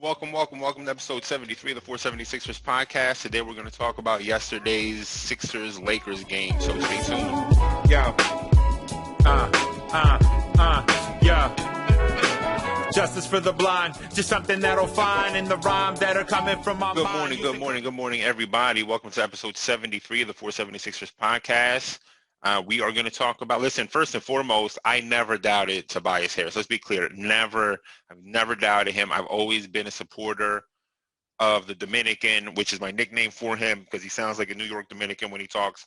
Welcome to episode 73 of the 476ers podcast. Today we're going to talk about yesterday's Sixers-Lakers game, so stay tuned. Yo. Yo. Justice for the blind, just something that'll find in the rhymes that are coming from my mind. Good morning, everybody. Welcome to episode 73 of the 476ers podcast. We are going to talk about, listen, first and foremost, I never doubted Tobias Harris. Let's be clear. I've never doubted him. I've always been a supporter of the Dominican, which is my nickname for him because he sounds like a New York Dominican when he talks.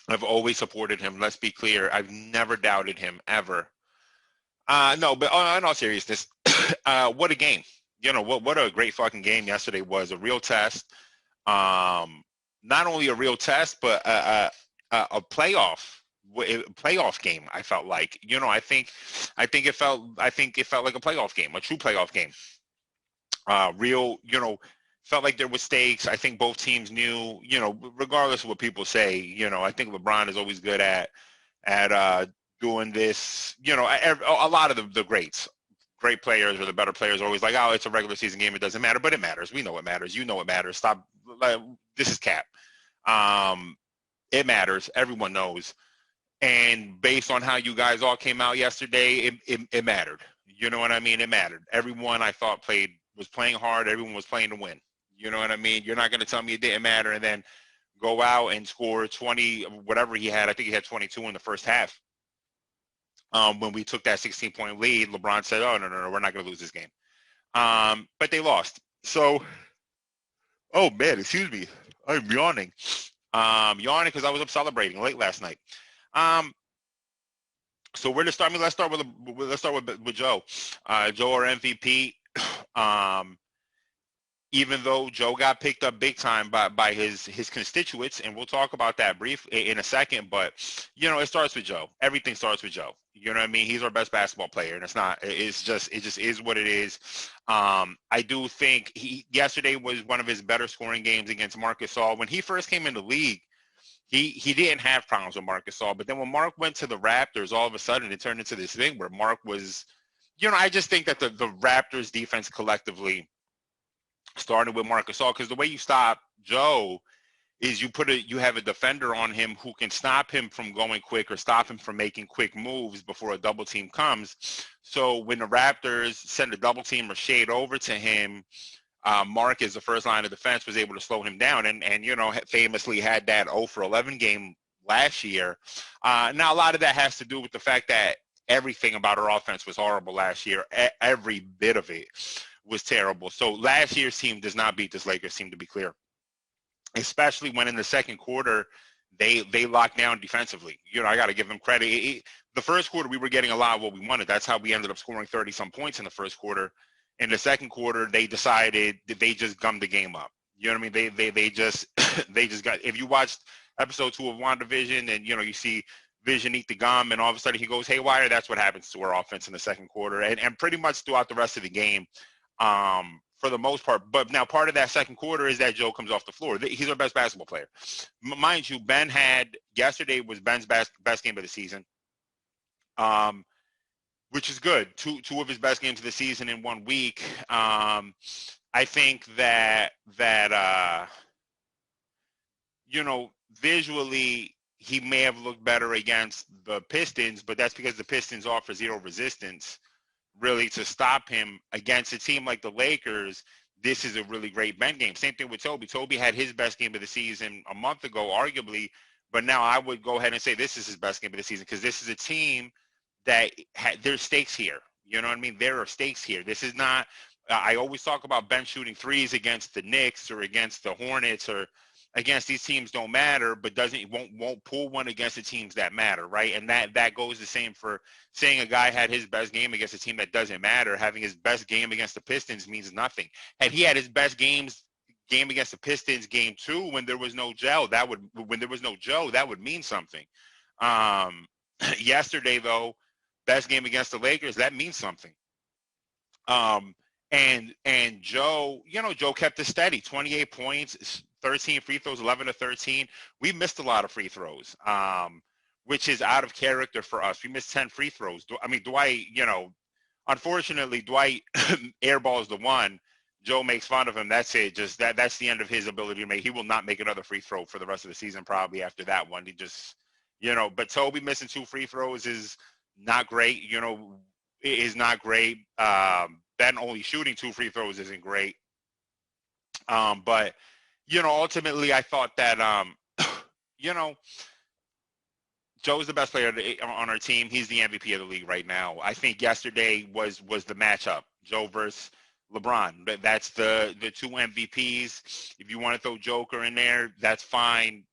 I've always supported him. Let's be clear. I've never doubted him, ever. No, but in all seriousness, what a game. You know, what a great fucking game yesterday was. A real test. Not only a real test, but a playoff game. I felt like, you know, I think it felt like a playoff game, a true playoff game. Real, you know, felt like there was stakes. I think both teams knew, you know, regardless of what people say, you know, I think LeBron is always good at doing this. You know, a lot of the great players or the better players are always like, oh, it's a regular season game, it doesn't matter, but it matters. We know it matters. You know it matters. Stop. This is cap. It matters. Everyone knows. And based on how you guys all came out yesterday, it mattered. You know what I mean? It mattered. Everyone I thought was playing hard. Everyone was playing to win. You know what I mean? You're not going to tell me it didn't matter and then go out and score 20, whatever he had. I think he had 22 in the first half. When we took that 16-point lead, LeBron said, oh, no, we're not going to lose this game. But they lost. So, oh, man, excuse me. I'm yawning. Yawning because I was up celebrating late last night. So where to start? I mean, let's start with Joe. Joe, our MVP. Even though Joe got picked up big time by his constituents, and we'll talk about that in a second. But you know, it starts with Joe. Everything starts with Joe. You know what I mean? He's our best basketball player, and it just is what it is. I do think yesterday was one of his better scoring games against Marc Gasol. When he first came in the league, he didn't have problems with Marc Gasol, but then when Marc went to the Raptors, all of a sudden it turned into this thing where Marc was, you know, I just think that the Raptors defense collectively started with Marc Gasol, because the way you stop Joe is you have a defender on him who can stop him from going quick or stop him from making quick moves before a double team comes. So when the Raptors send a double team or shade over to him, Marc, as the first line of defense, was able to slow him down and you know, famously had that 0 for 11 game last year. Now, a lot of that has to do with the fact that everything about our offense was horrible last year. Every bit of it was terrible. So last year's team does not beat this Lakers team, to be clear, especially when in the second quarter they locked down defensively. You know, I got to give them credit. The first quarter, we were getting a lot of what we wanted. That's how we ended up scoring 30-some points in the first quarter. In the second quarter, they decided that they just gummed the game up. You know what I mean? They just got. If you watched episode 2 of WandaVision, and you know you see Vision eat the gum, and all of a sudden he goes haywire. That's what happens to our offense in the second quarter, and pretty much throughout the rest of the game, for the most part. But now part of that second quarter is that Joe comes off the floor. He's our best basketball player, mind you. Yesterday was Ben's best game of the season. Which is good. Two of his best games of the season in 1 week. I think that you know, visually he may have looked better against the Pistons, but that's because the Pistons offer zero resistance really to stop him. Against a team like the Lakers, this is a really great Ben game. Same thing with Tobi. Tobi had his best game of the season a month ago, arguably, but now I would go ahead and say this is his best game of the season because this is a team that there's stakes here. You know what I mean? There are stakes here. This is not, I always talk about Ben shooting threes against the Knicks or against the Hornets or against these teams don't matter, but won't pull one against the teams that matter, right? And that goes the same for saying a guy had his best game against a team that doesn't matter. Having his best game against the Pistons means nothing. Had he had his best game against the Pistons game 2 when there was no Joe, that would mean something. Yesterday though, best game against the Lakers, that means something. And Joe, you know, Joe kept it steady. 28 points, 13 free throws, 11 to 13. We missed a lot of free throws, which is out of character for us. We missed 10 free throws. unfortunately, Dwight airballs the one. Joe makes fun of him. That's it. Just that's the end of his ability to make. He will not make another free throw for the rest of the season, probably after that one. He just, but Tobi missing 2 free throws is not great. Is not great. Ben only shooting 2 free throws isn't great. But ultimately, I thought that you know, Joe's the best player on our team. He's the MVP of the league right now. I think yesterday was the matchup, Joe versus LeBron. That's the two MVPs. If you want to throw Joker in there, that's fine.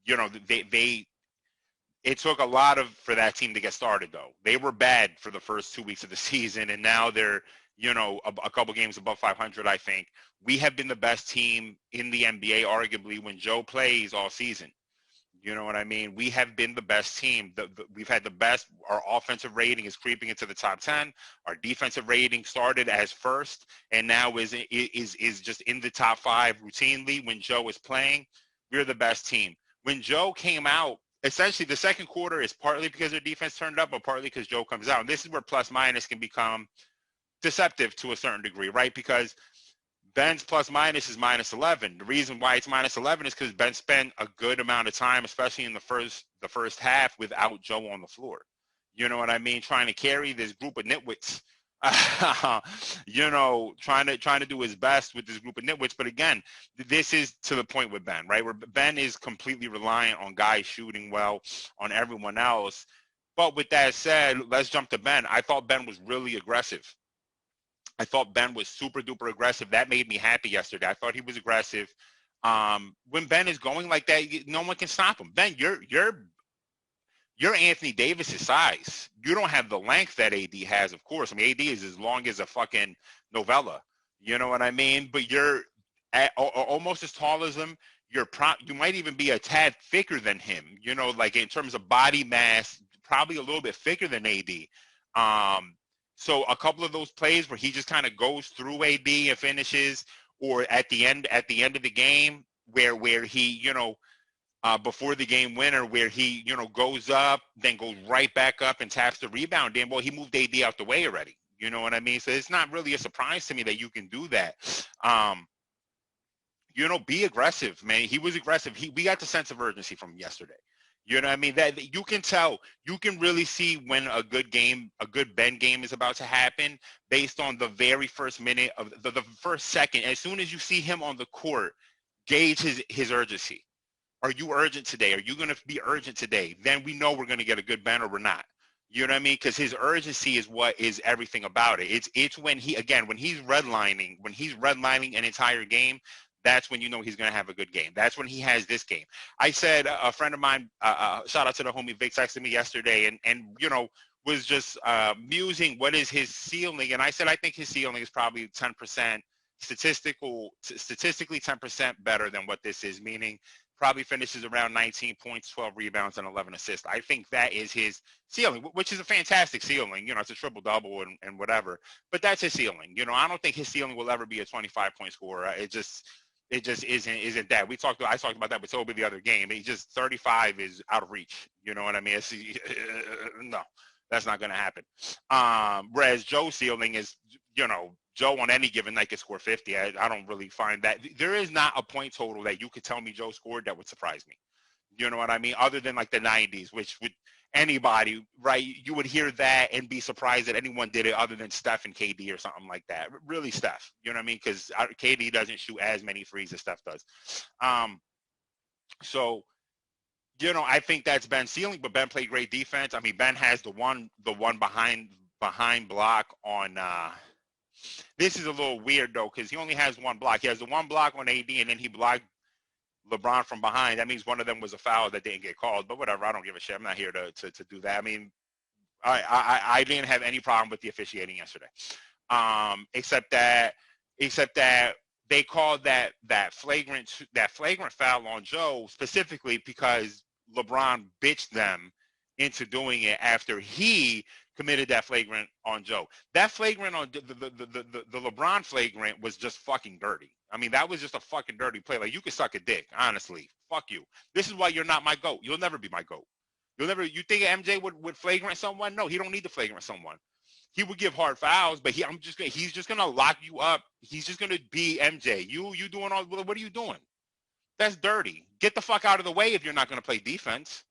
They it took a lot for that team to get started, though. They were bad for the first 2 weeks of the season, and now they're a couple games above 500. I think we have been the best team in the NBA, arguably, when Joe plays all season. You know what I mean? We have been the best team. We've had the best. Our offensive rating is creeping into the top 10. Our defensive rating started as first and now is just in the top 5 routinely when Joe is playing. We're the best team. When Joe came out, essentially the second quarter is partly because their defense turned up, but partly because Joe comes out. And this is where plus minus can become deceptive to a certain degree, right? Because Ben's plus minus is minus 11. The reason why it's minus 11 is because Ben spent a good amount of time, especially in the first half, without Joe on the floor. You know what I mean? Trying to carry this group of nitwits. Trying to do his best with this group of nitwits. But again, this is to the point with Ben, right? Where Ben is completely reliant on guys shooting well, on everyone else. But with that said, let's jump to Ben. I thought Ben was really aggressive. I thought Ben was super duper aggressive. That made me happy yesterday. I thought he was aggressive. When Ben is going like that, no one can stop him. Ben, you're Anthony Davis's size. You don't have the length that AD has, of course. I mean, AD is as long as a fucking novella. You know what I mean? But you're almost as tall as him. You might even be a tad thicker than him. Like in terms of body mass, probably a little bit thicker than AD. So a couple of those plays where he just kind of goes through AD and finishes, or at the end of the game where he, before the game winner, where he, goes up, then goes right back up and taps the rebound in. Well, he moved AD out the way already. You know what I mean? So it's not really a surprise to me that you can do that. Be aggressive, man. He was aggressive. We got the sense of urgency from yesterday. You know what I mean? That you can tell, you can really see when a good Ben game is about to happen based on the very first minute of the first second. As soon as you see him on the court, gauge his urgency. Are you urgent today? Are you going to be urgent today? Then we know we're going to get a good Ben or we're not. You know what I mean? Because his urgency is what is everything about it. It's when he's redlining an entire game. That's when you know he's going to have a good game. That's when he has this game. I said a friend of mine, shout out to the homie Vic, texted me yesterday and was just musing what is his ceiling. And I said, I think his ceiling is probably 10%, statistically 10% better than what this is, meaning probably finishes around 19 points, 12 rebounds, and 11 assists. I think that is his ceiling, which is a fantastic ceiling. It's a triple-double and whatever. But that's his ceiling. I don't think his ceiling will ever be a 25-point scorer. It just isn't that. I talked about that with Tobi the other game. He just 35 is out of reach. You know what I mean? No, that's not going to happen. Whereas Joe's ceiling is, Joe on any given night could score 50. I don't really find that. There is not a point total that you could tell me Joe scored that would surprise me. You know what I mean? Other than like the 90s, which would anybody, right? You would hear that and be surprised that anyone did it other than Steph and KD or something like that. Really Steph, you know what I mean? Because KD doesn't shoot as many threes as Steph does. So, I think that's Ben's ceiling, but Ben played great defense. I mean, Ben has the one behind block on this is a little weird though, because he only has one block. He has the one block on AD and then he blocked LeBron from behind. That means one of them was a foul that didn't get called, but whatever. I don't give a shit. I'm not here to do that. I mean, I didn't have any problem with the officiating yesterday, except that they called that flagrant foul on Joe specifically because LeBron bitched them into doing it after he committed that flagrant on Joe. That flagrant on the LeBron flagrant was just fucking dirty. I mean, that was just a fucking dirty play. Like, you could suck a dick, honestly. Fuck you. This is why you're not my GOAT. You'll never be my GOAT. You think MJ would flagrant someone? No, he don't need to flagrant someone. he would give hard fouls, but he's just gonna lock you up. He's just gonna be MJ. You doing all, what are you doing? That's dirty. Get the fuck out of the way if you're not gonna play defense.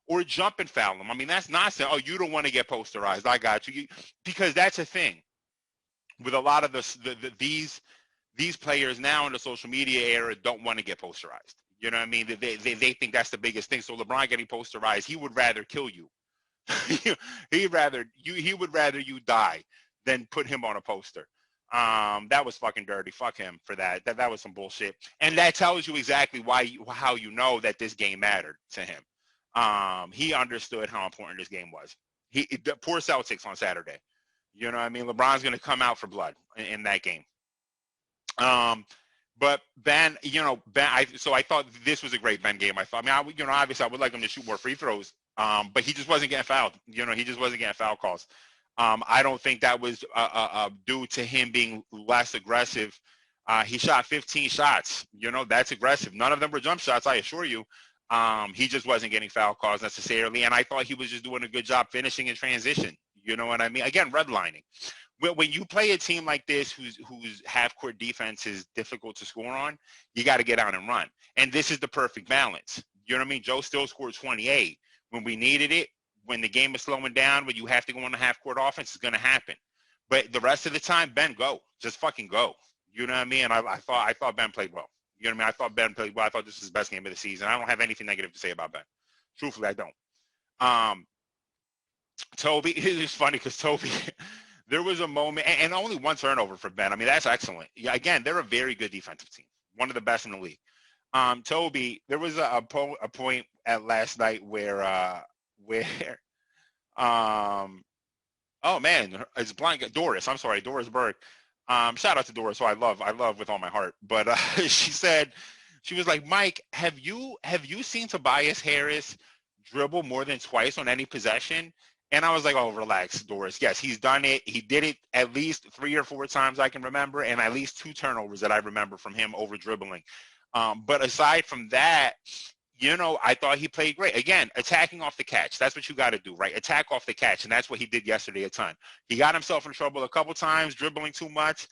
Or jump and foul him. I mean, that's nonsense. Oh, you don't want to get posterized. I got you. Because that's a thing with a lot of these players now in the social media era don't want to get posterized. You know what I mean? They think that's the biggest thing. So LeBron getting posterized, he would rather kill you. he would rather you die than put him on a poster. That was fucking dirty. Fuck him for that. That was some bullshit. And that tells you exactly how you know that this game mattered to him. He understood how important this game was. The poor Celtics on Saturday. You know what I mean? LeBron's going to come out for blood in that game. But Ben, so I thought this was a great Ben game. I thought, obviously I would like him to shoot more free throws, but he just wasn't getting fouled. He just wasn't getting foul calls. I don't think that was due to him being less aggressive. He shot 15 shots. That's aggressive. None of them were jump shots, I assure you. He just wasn't getting foul calls necessarily, and I thought he was just doing a good job finishing in transition. You know what I mean? Again, redlining. When you play a team like this whose half-court defense is difficult to score on, you got to get out and run. And this is the perfect balance. You know what I mean? Joe still scored 28. When we needed it, when the game is slowing down, when you have to go on the half-court offense, it's going to happen. But the rest of the time, Ben, go. Just fucking go. You know what I mean? And I thought Ben played well. You know what I mean? I thought Ben played well. I thought this was his best game of the season. I don't have anything negative to say about Ben. Truthfully, I don't. Tobi, it's funny because Tobi, there was a moment, and only one turnover for Ben. I mean, that's excellent. Yeah, again, they're a very good defensive team, one of the best in the league. Tobi, there was a point at last night where oh man, it's blind Doris. I'm sorry, Doris Berg. Shout out to Doris, who I love with all my heart. But she was like, Mike, have you seen Tobias Harris dribble more than twice on any possession? And I was like, oh, relax, Doris. Yes, he's done it. He did it at least 3 or 4 times I can remember, and at least 2 turnovers that I remember from him over dribbling. But aside from that, I thought he played great. Again, attacking off the catch. That's what you got to do, right? Attack off the catch, and that's what he did yesterday a ton. He got himself in trouble a couple times, dribbling too much.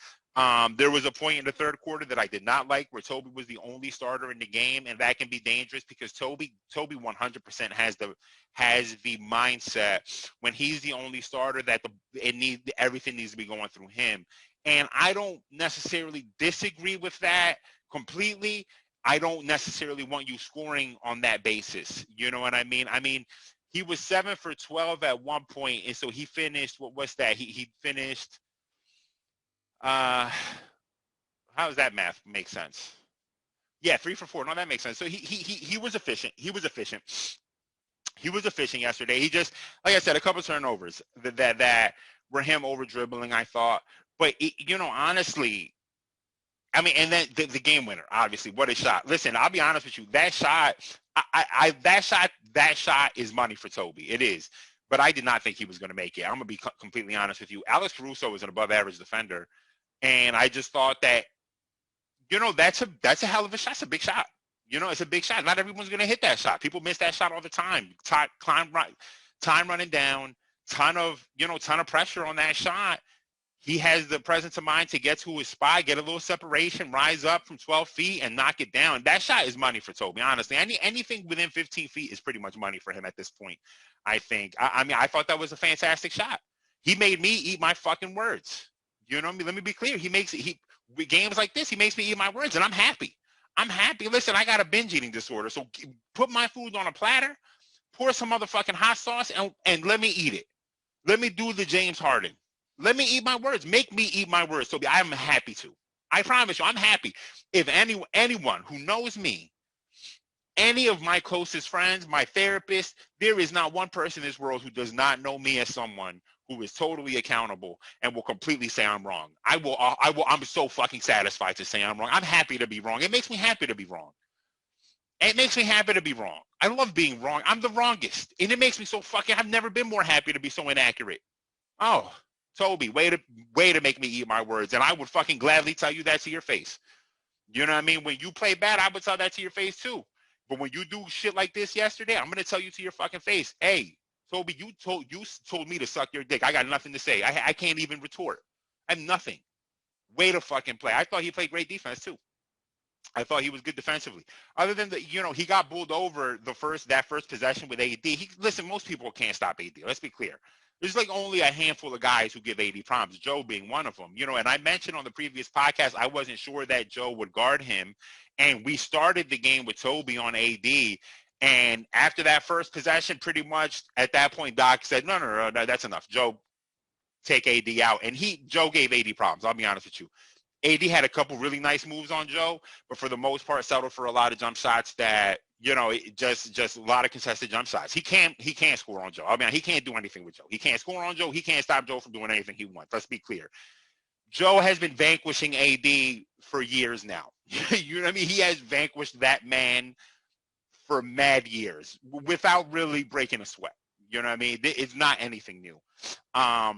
There was a point in the third quarter that I did not like where Tobi was the only starter in the game, and that can be dangerous because Tobi 100% has the mindset when he's the only starter that everything needs to be going through him. And I don't necessarily disagree with that completely. I don't necessarily want you scoring on that basis. You know what I mean? I mean, he was 7 for 12 at one point, and so he finished. What's that? He finished. How does that math make sense? Yeah, 3 for 4. No, that makes sense. So he was efficient. He was efficient yesterday. He just, like I said, a couple of turnovers that were him over dribbling, I thought. But honestly, I mean, and then the game winner, obviously, what a shot. Listen, I'll be honest with you. That shot, that shot is money for Tobi. It is. But I did not think he was going to make it. I'm going to be completely honest with you. Alex Caruso is an above-average defender. And I just thought that, that's a hell of a shot. It's a big shot. It's a big shot. Not everyone's going to hit that shot. People miss that shot all the time. Time running down, ton of pressure on that shot. He has the presence of mind to get to his spot, get a little separation, rise up from 12 feet, and knock it down. That shot is money for Tobi, honestly. Anything within 15 feet is pretty much money for him at this point, I think. I mean, I thought that was a fantastic shot. He made me eat my fucking words. You know what I mean? Let me be clear. With games like this, he makes me eat my words, and I'm happy. I'm happy. Listen, I got a binge eating disorder, so put my food on a platter, pour some motherfucking hot sauce, and let me eat it. Let me do the James Harden. Let me eat my words. Make me eat my words, Tobi. I'm happy to. I promise you, I'm happy. If anyone who knows me, any of my closest friends, my therapist, there is not one person in this world who does not know me as someone who is totally accountable and will completely say I'm wrong. I'm so fucking satisfied to say I'm wrong. I'm happy to be wrong. It makes me happy to be wrong. It makes me happy to be wrong. I love being wrong. I'm the wrongest. And it makes me so fucking, I've never been more happy to be so inaccurate. Oh, Tobi, way to make me eat my words. And I would fucking gladly tell you that to your face. You know what I mean? When you play bad, I would tell that to your face too. But when you do shit like this yesterday, I'm going to tell you to your fucking face, hey, Tobi, you told me to suck your dick. I got nothing to say. I can't even retort. I have nothing. Way to fucking play. I thought he played great defense too. I thought he was good defensively. Other than he got bowled over that first possession with AD. Listen, most people can't stop AD. Let's be clear. There's like only a handful of guys who give AD problems, Joe being one of them. And I mentioned on the previous podcast, I wasn't sure that Joe would guard him. And we started the game with Tobi on AD. And after that first possession, pretty much at that point, Doc said, no, that's enough. Joe, take AD out. And Joe gave AD problems. I'll be honest with you. AD had a couple really nice moves on Joe, but for the most part, settled for a lot of jump shots that, just a lot of contested jump shots. He can't score on Joe. I mean, he can't do anything with Joe. He can't score on Joe. He can't stop Joe from doing anything he wants. Let's be clear. Joe has been vanquishing AD for years now. You know what I mean? He has vanquished that man for mad years without really breaking a sweat. You know what I mean? It's not anything new. But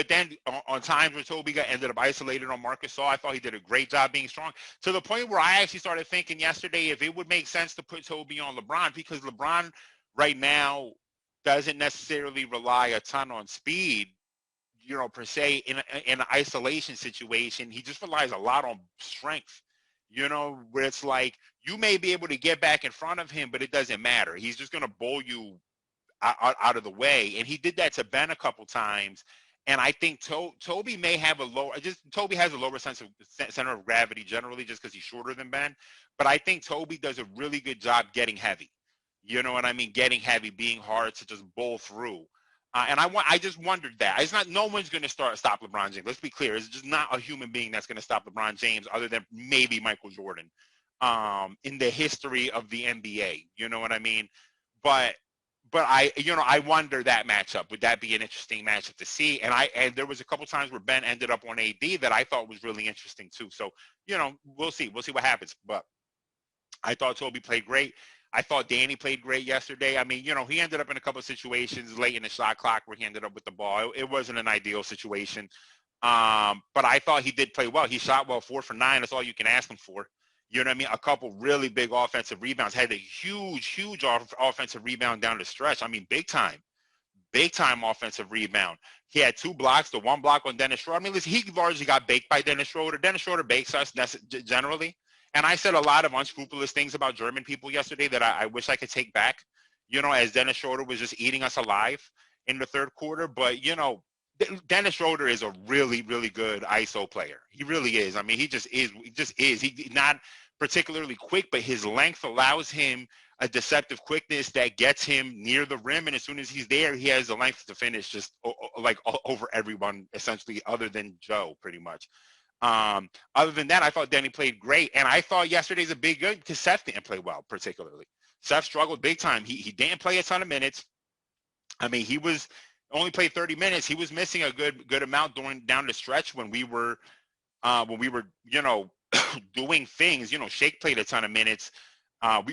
then on times where Tobi ended up isolated on Marcus Saul, I thought he did a great job being strong, to the point where I actually started thinking yesterday if it would make sense to put Tobi on LeBron, because LeBron right now doesn't necessarily rely a ton on speed, per se, in an isolation situation. He just relies a lot on strength, where it's like you may be able to get back in front of him, but it doesn't matter. He's just going to bowl you out of the way. And he did that to Ben a couple times. And I think Tobi may have Tobi has a lower center of gravity generally, just because he's shorter than Ben. But I think Tobi does a really good job getting heavy. You know what I mean? Getting heavy, being hard to just bowl through. And I just wondered that. It's not, no one's going to stop LeBron James. Let's be clear. It's just not a human being that's going to stop LeBron James, other than maybe Michael Jordan, in the history of the NBA. You know what I mean? But I wonder that matchup. Would that be an interesting matchup to see? And there was a couple times where Ben ended up on AD that I thought was really interesting too. So, we'll see. We'll see what happens. But I thought Tobi played great. I thought Danny played great yesterday. I mean, he ended up in a couple of situations late in the shot clock where he ended up with the ball. It wasn't an ideal situation. But I thought he did play well. He shot well, 4 for 9. That's all you can ask him for. You know what I mean? A couple really big offensive rebounds. Had a huge offensive rebound down the stretch. I mean, big time offensive rebound. He had 2 blocks, the 1 block on Dennis Schroeder. I mean, listen, he largely got baked by Dennis Schroeder. Dennis Schroeder bakes us generally. And I said a lot of unscrupulous things about German people yesterday that I wish I could take back, as Dennis Schroeder was just eating us alive in the third quarter. But, Dennis Schroeder is a really, really good ISO player. He really is. I mean, he just is. He's not particularly quick, but his length allows him a deceptive quickness that gets him near the rim. And as soon as he's there, he has the length to finish just like over everyone, essentially, other than Joe, pretty much. Other than that, I thought Danny played great. And I thought yesterday's a big good because Seth didn't play well, particularly. Seth struggled big time. He didn't play a ton of minutes. I mean, he only played 30 minutes. He was missing a good amount down the stretch when we were doing things. Shake played a ton of minutes.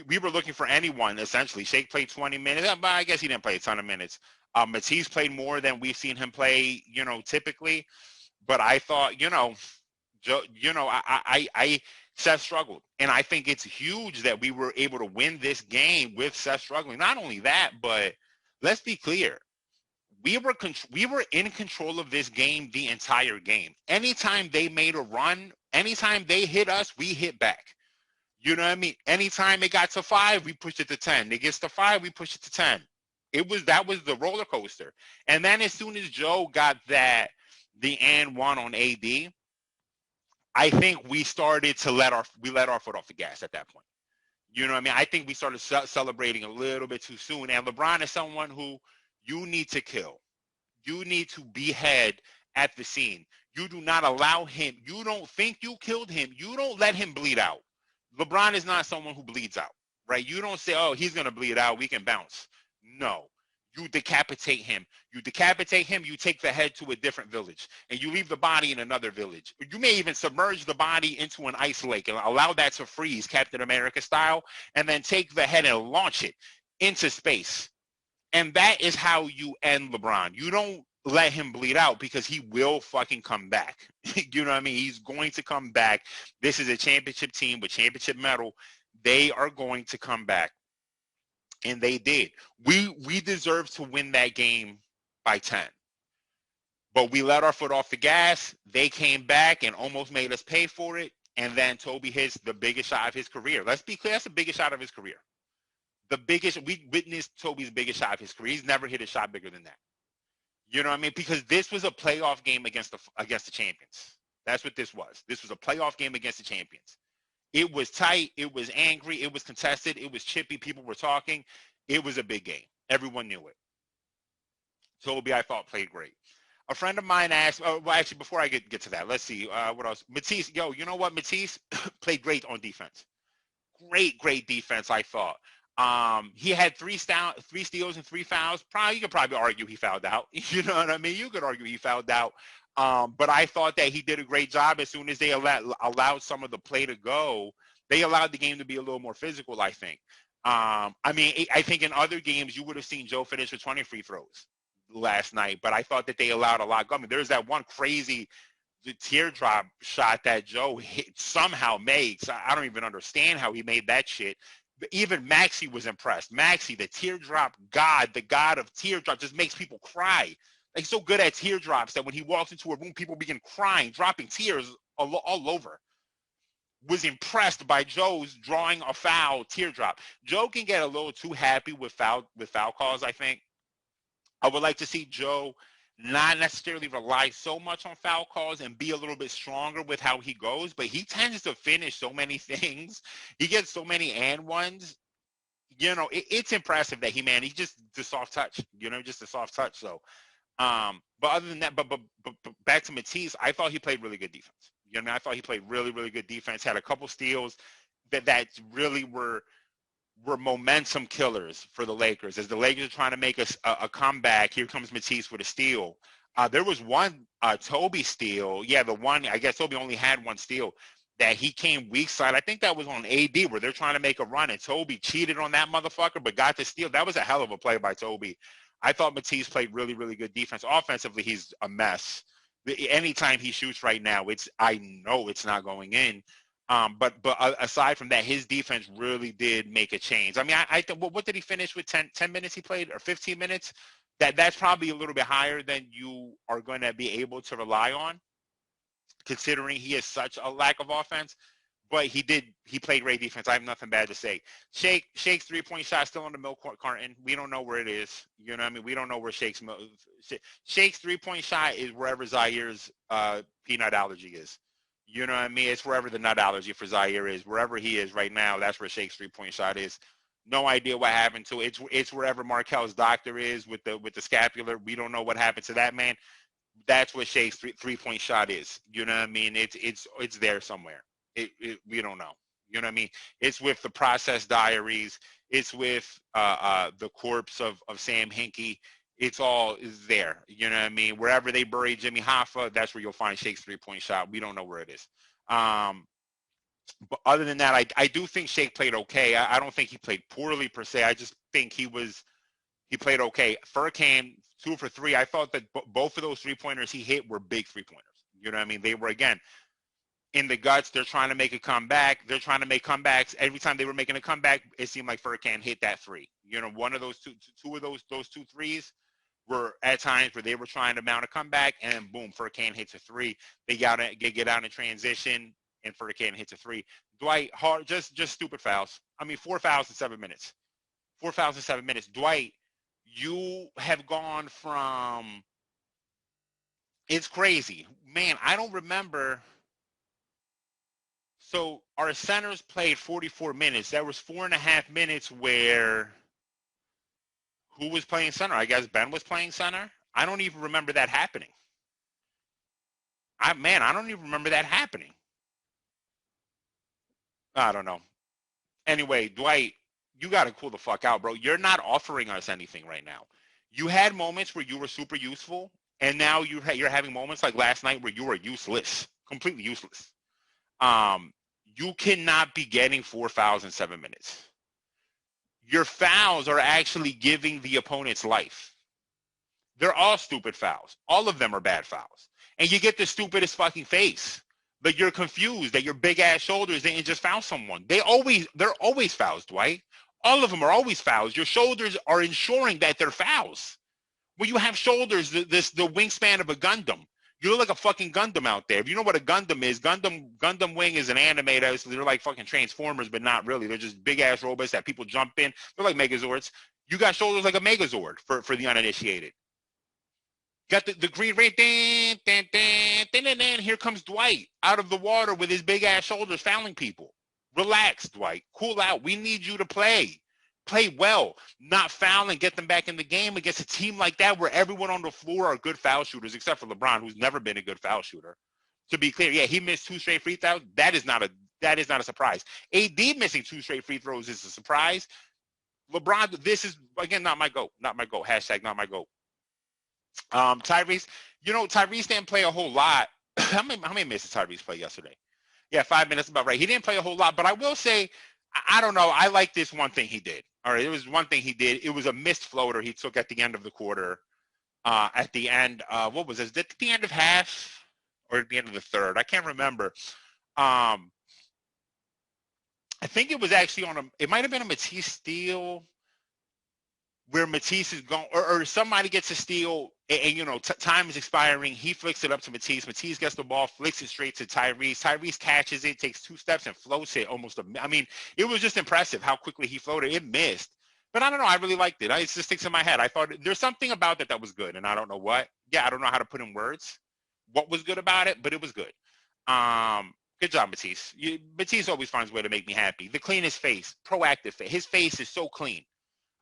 We were looking for anyone, essentially. Shake played 20 minutes, but I guess he didn't play a ton of minutes. Matisse played more than we've seen him play, typically. But I thought, Joe, Seth struggled. And I think it's huge that we were able to win this game with Seth struggling. Not only that, but let's be clear. We were in control of this game the entire game. Anytime they made a run, anytime they hit us, we hit back. You know what I mean? Anytime it got to 5, we pushed it to 10. It gets to 5, we pushed it to 10. That was the roller coaster. And then as soon as Joe got the and 1 on AD, I think we started to let our foot off the gas at that point. You know what I mean? I think we started celebrating a little bit too soon. And LeBron is someone who you need to kill. You need to behead at the scene. You do not allow him. You don't think you killed him. You don't let him bleed out. LeBron is not someone who bleeds out, right? You don't say, oh, he's going to bleed out. We can bounce. No. You decapitate him. You take the head to a different village, and you leave the body in another village. You may even submerge the body into an ice lake and allow that to freeze, Captain America style, and then take the head and launch it into space. And that is how you end LeBron. You don't let him bleed out because he will fucking come back. You know what I mean? He's going to come back. This is a championship team with championship medal. They are going to come back. and they did. We deserved to win that game by 10. But we let our foot off the gas. They came back and almost made us pay for it. And then Tobi hits the biggest shot of his career. Let's be clear, that's the biggest shot of his career. We witnessed Tobi's biggest shot of his career. He's never hit a shot bigger than that. You know what I mean? Because this was a playoff game against the champions. That's what this was. This was a playoff game against the champions. It was tight. It was angry. It was contested. It was chippy. People were talking. It was a big game. Everyone knew it. Tobi, I thought, played great. A friend of mine asked, well, actually, before I get to that, let's see, what else? Matisse, you know what? Matisse played great on defense. Great defense, I thought. He had three steals and 3 fouls. You could probably argue he fouled out. You know what I mean? You could argue he fouled out. But I thought that he did a great job. As soon as they allowed some of the play to go, they allowed the game to be a little more physical, I think. I think in other games, you would have seen Joe finish with 20 free throws last night, but I thought that they allowed a lot. I mean, there's that one crazy teardrop shot that Joe somehow makes. I don't even understand how he made that shit. But even Maxey was impressed. Maxey, the teardrop god, the god of teardrop, just makes people cry. Like, so good at teardrops that when he walks into a room, people begin crying, dropping tears all over. Was impressed by Joe's drawing a foul teardrop. Joe can get a little too happy with foul calls, I think. I would like to see Joe not necessarily rely so much on foul calls and be a little bit stronger with how he goes, but he tends to finish so many things. He gets so many and ones. You know, it's impressive that he's just the soft touch, just a soft touch. So, but other than that, but back to Matisse, I thought he played really good defense. You know what I mean? I thought he played really, really good defense, had a couple steals that really were momentum killers for the Lakers. As the Lakers are trying to make a comeback, here comes Matisse with a steal. There was one Tobi steal. Yeah, the one, I guess Tobi only had one steal that he came weak side. I think that was on AD where they're trying to make a run, and Tobi cheated on that motherfucker but got the steal. That was a hell of a play by Tobi. I thought Matisse played really, really good defense. Offensively, he's a mess. Anytime he shoots right now, I know it's not going in. But aside from that, his defense really did make a change. I mean, I think, what did he finish with? 10 minutes he played, or 15 minutes? That's probably a little bit higher than you are going to be able to rely on, considering he has such a lack of offense. But he played great defense. I have nothing bad to say. Shake's 3-point shot still on the milk carton. We don't know where it is. You know what I mean? We don't know where Shake's 3-point shot is, wherever Zaire's peanut allergy is. You know what I mean? It's wherever the nut allergy for Zaire is. Wherever he is right now, that's where Shake's 3-point shot is. No idea what happened to it. It's wherever Markel's doctor is with the scapular. We don't know what happened to that man. That's what Shake's 3-point shot is. You know what I mean? It's there somewhere. We don't know. You know what I mean? It's with the processed diaries. It's with the corpse of Sam Hinkie. It's all is there. You know what I mean? Wherever they bury Jimmy Hoffa, that's where you'll find Shake's 3-point shot. We don't know where it is. But other than that, I do think Shake played okay. I don't think he played poorly per se. I just think he played okay. Furkan, 2 for 3. I thought that both of those 3-pointers he hit were big 3-pointers. You know what I mean? They were, again, in the guts. They're trying to make a comeback. They're trying to make comebacks. Every time they were making a comeback, it seemed like Furkan hit that 3. You know, one of those two of those 2 threes were at times where they were trying to mount a comeback, and boom, Furkan hits a 3. They get out in transition, and Furkan hits a 3. Dwight, just stupid fouls. I mean, 4 fouls in 7 minutes. 4 fouls in 7 minutes. Dwight, you have gone from, it's crazy. Man, I don't remember. So our centers played 44 minutes. There was 4.5 minutes where, who was playing center? I guess Ben was playing center. I don't even remember that happening. I don't even remember that happening. I don't know. Anyway, Dwight, you got to cool the fuck out, bro. You're not offering us anything right now. You had moments where you were super useful, and now you're having moments like last night where you were useless, completely useless. You cannot be getting 4 fouls in 7 minutes. Your fouls are actually giving the opponent's life. They're all stupid fouls. All of them are bad fouls. And you get the stupidest fucking face. But you're confused that your big ass shoulders didn't just foul someone. They're always fouls, Dwight. All of them are always fouls. Your shoulders are ensuring that they're fouls. When you have shoulders, the wingspan of a Gundam. You look like a fucking Gundam out there. If you know what a Gundam is, Gundam Wing is an anime so they're like fucking Transformers, but not really. They're just big ass robots that people jump in. They're like Megazords. You got shoulders like a Megazord for the uninitiated. Got the green ray, here comes Dwight out of the water with his big ass shoulders fouling people. Relax, Dwight. Cool out. We need you to play. Play well, not foul, and get them back in the game against a team like that where everyone on the floor are good foul shooters, except for LeBron, who's never been a good foul shooter. To be clear, yeah, he missed 2 straight free throws. That is not a surprise. AD missing 2 straight free throws is a surprise. LeBron, this is again not my GOAT. Not my GOAT. Hashtag not my GOAT. Tyrese, Tyrese didn't play a whole lot. How many minutes did Tyrese play yesterday? Yeah, 5 minutes, about right. He didn't play a whole lot, but I will say, I don't know. I like this one thing he did. All right, it was one thing he did. It was a missed floater he took at the end of the quarter. At the end, what was this? At the end of half or at the end of the third? I can't remember. I think it was actually it might have been a Matisse steal where Matisse is going, or somebody gets a steal, and time is expiring. He flicks it up to Matisse. Matisse gets the ball, flicks it straight to Tyrese. Tyrese catches it, takes 2 steps, and floats it almost. It was just impressive how quickly he floated. It missed, but I don't know. I really liked it. It just sticks in my head. I thought there's something about that was good, and I don't know what. Yeah, I don't know how to put in words what was good about it, but it was good. Good job, Matisse. Matisse always finds a way to make me happy. The cleanest face, proactive face. His face is so clean.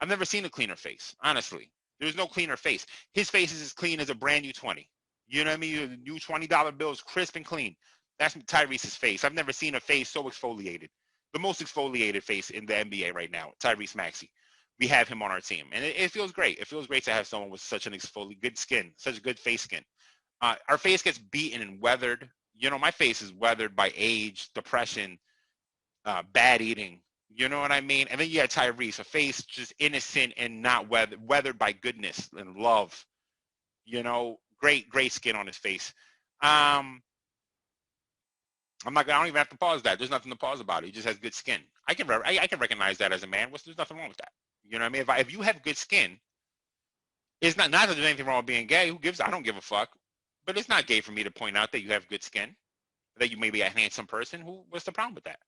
I've never seen a cleaner face, honestly. There's no cleaner face. His face is as clean as a brand new 20. You know what I mean? The new $20 bills, crisp and clean. That's Tyrese's face. I've never seen a face so exfoliated. The most exfoliated face in the NBA right now, Tyrese Maxey. We have him on our team, and it feels great. It feels great to have someone with such an good skin, such a good face skin. Our face gets beaten and weathered. My face is weathered by age, depression, bad eating. You know what I mean? And then you had Tyrese, a face just innocent and not weathered by goodness and love. Great skin on his face. I don't even have to pause that. There's nothing to pause about it. He just has good skin. I can recognize that as a man. There's nothing wrong with that. You know what I mean? If you have good skin, it's not that there's anything wrong with being gay. I don't give a fuck. But it's not gay for me to point out that you have good skin, that you may be a handsome person. What's the problem with that?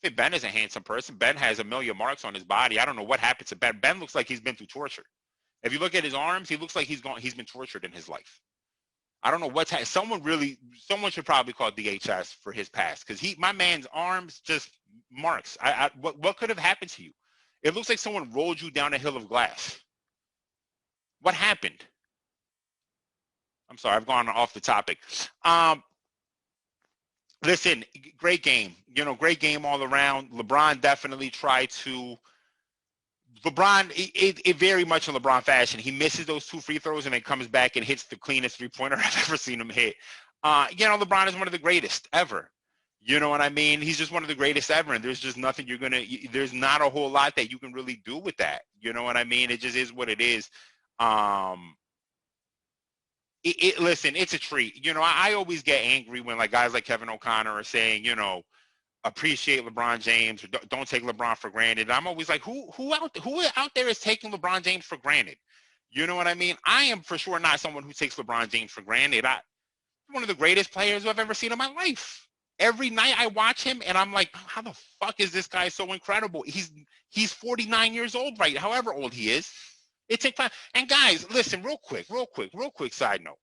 If Ben is a handsome person, Ben has a million marks on his body. I don't know what happened to Ben. Ben looks like he's been through torture. If you look at his arms, he looks like he's been tortured in his life. I don't know what's someone should probably call DHS for his past, because my man's arms just marks. What could have happened to you? It looks like someone rolled you down a hill of glass. What happened? I'm sorry, I've gone off the topic. Listen, great game. Great game all around. LeBron definitely tried to. It very much in LeBron fashion. He misses those 2 free throws and then comes back and hits the cleanest 3-pointer I've ever seen him hit. LeBron is one of the greatest ever. You know what I mean? He's just one of the greatest ever, and there's just nothing there's not a whole lot that you can really do with that. You know what I mean? It just is what it is. Listen, it's a treat. I always get angry when guys like Kevin O'Connor are saying, appreciate LeBron James or don't take LeBron for granted. I'm always like, who out there is taking LeBron James for granted? You know what I mean? I am for sure not someone who takes LeBron James for granted. I'm one of the greatest players I've ever seen in my life. Every night I watch him and I'm like, how the fuck is this guy so incredible? He's 49 years old, right? However old he is. It takes time. And guys, listen, real quick side note.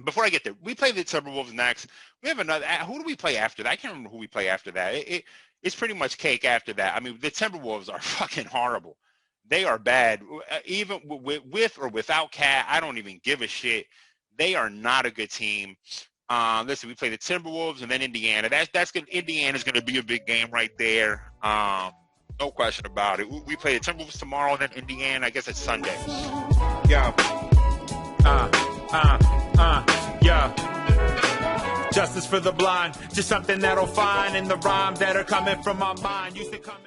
Before I get there, we play the Timberwolves next. We have another. Who do we play after that? I can't remember who we play after that. It's pretty much cake after that. I mean, the Timberwolves are fucking horrible. They are bad. Even with or without Cat, I don't even give a shit. They are not a good team. Listen, we play the Timberwolves and then Indiana. That's good. Indiana's going to be a big game right there. No question about it. We play the Timberwolves tomorrow, and then Indiana. I guess it's Sunday. Yeah. Yeah. Justice for the blind, just something that'll find in the rhymes that are coming from my mind. Used to come